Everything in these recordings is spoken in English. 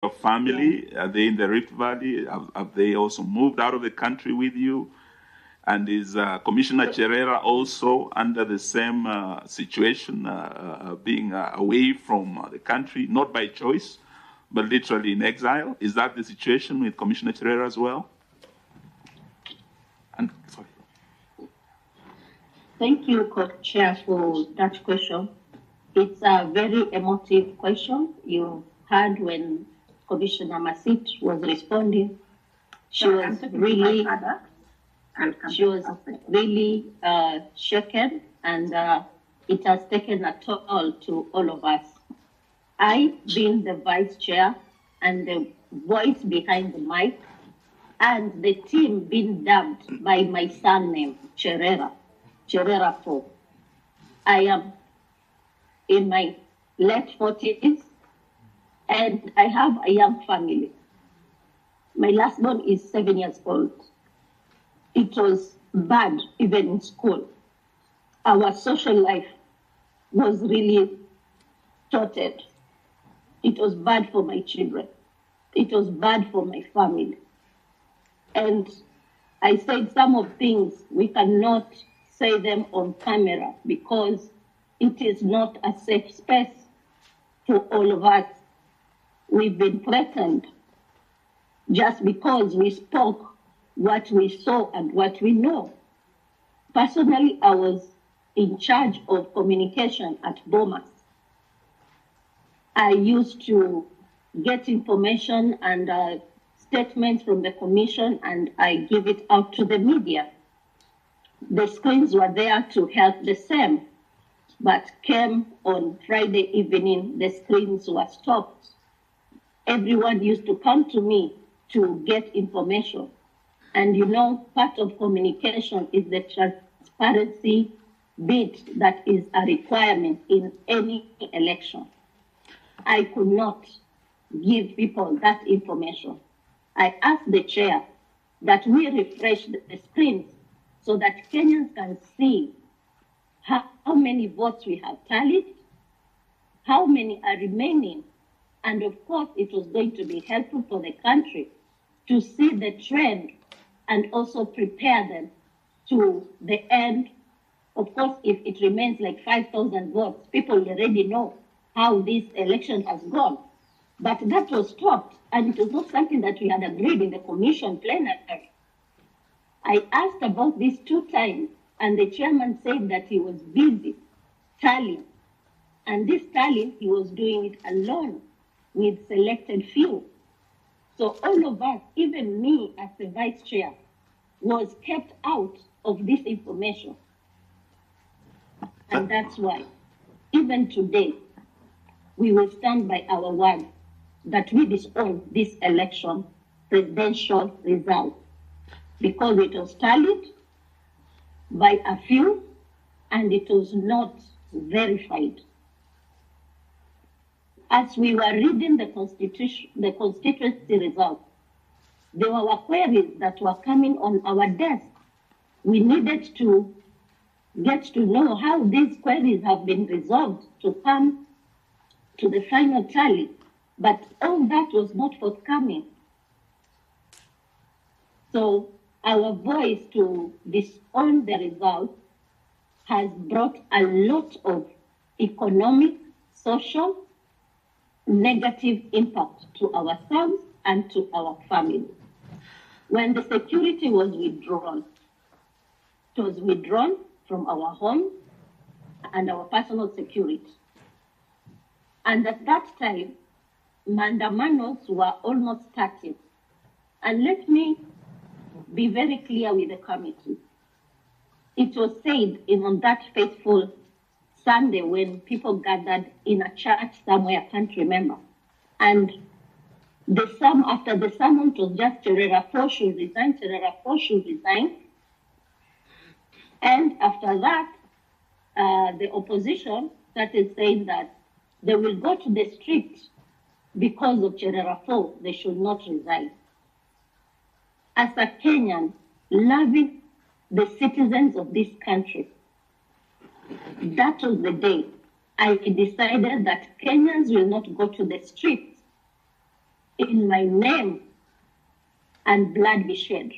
your family? Are they in the Rift Valley? Have they also moved out of the country with you? And is Commissioner Cherera also under the same situation, being away from the country, not by choice, but literally in exile? Is that the situation with Commissioner Cherera as well? And sorry. Thank you, Co-Chair, for that question. It's a very emotive question. You heard when Commissioner Masit was responding. She was really shaken, and it has taken a toll to all of us. I, being the vice chair and the voice behind the mic, and the team being dubbed by my surname, Cherera 4. I am in my late 40s, and I have a young family. My last born is 7 years old. It was bad, even in school. Our social life was really thwarted. It was bad for my children. It was bad for my family. And I said some of things, we cannot say them on camera because it is not a safe space for all of us. We've been threatened just because we spoke what we saw and what we know. Personally, I was in charge of communication at Bomas. I used to get information and statements from the commission, and I give it out to the media. The screens were there to help the same, but came on Friday evening, the screens were stopped. Everyone used to come to me to get information. And you know, part of communication is the transparency bit that is a requirement in any election. I could not give people that information. I asked the chair that we refresh the screens so that Kenyans can see how many votes we have tallied, how many are remaining, and of course it was going to be helpful for the country to see the trend and also prepare them to the end. Of course, if it remains like 5,000 votes, people already know how this election has gone. But that was stopped, and it was not something that we had agreed in the commission plenary. I asked about this 2 times, and the chairman said that he was busy tallying. And this tallying, he was doing it alone with selected few. So all of us, even me as the vice chair, was kept out of this information. And that's why, even today, we will stand by our word that we disown this election presidential result because it was tallied by a few and it was not verified. As we were reading the constituency results, there were queries that were coming on our desk. We needed to get to know how these queries have been resolved to come to the final tally, but all that was not forthcoming. So our voice to disown the results has brought a lot of economic, social, negative impact to ourselves and to our families. When the security was withdrawn, it was withdrawn from our homes and our personal security. And at that time, mandamanos were almost starting. And let me be very clear with the committee. It was said on that faithful Sunday when people gathered in a church somewhere, I can't remember. And after the sermon, it was just Cherera 4 should resign, Cherera 4 should resign. And after that, the opposition started saying that they will go to the street because of Cherera 4, they should not resign. As a Kenyan, loving the citizens of this country, that was the day I decided that Kenyans will not go to the streets in my name and blood be shed.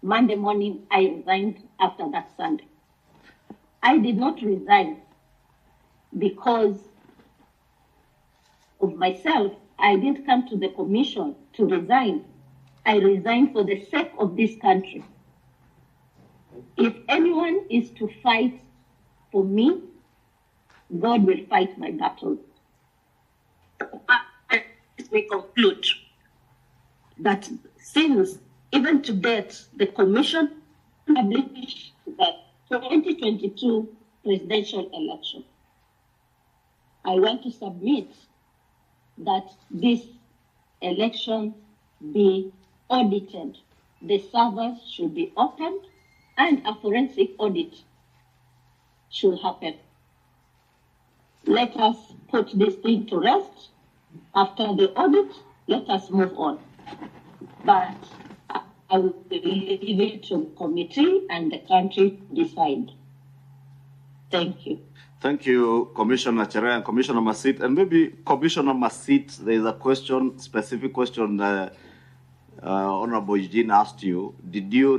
Monday morning, I resigned after that Sunday. I did not resign because of myself. I didn't come to the commission to resign. I resigned for the sake of this country. If anyone is to fight for me, God will fight my battles. We conclude that since even to date, the commission published the 2022 presidential election, I want to submit that this election be audited. The servers should be opened and a forensic audit should happen. Let us put this thing to rest. After the audit, let us move on. But I will leave it to the committee and the country to decide. Thank you. Thank you, Commissioner Cherera and Commissioner Masit. And maybe Commissioner Masit, there is a question, specific question Honorable Eugene asked you. Did you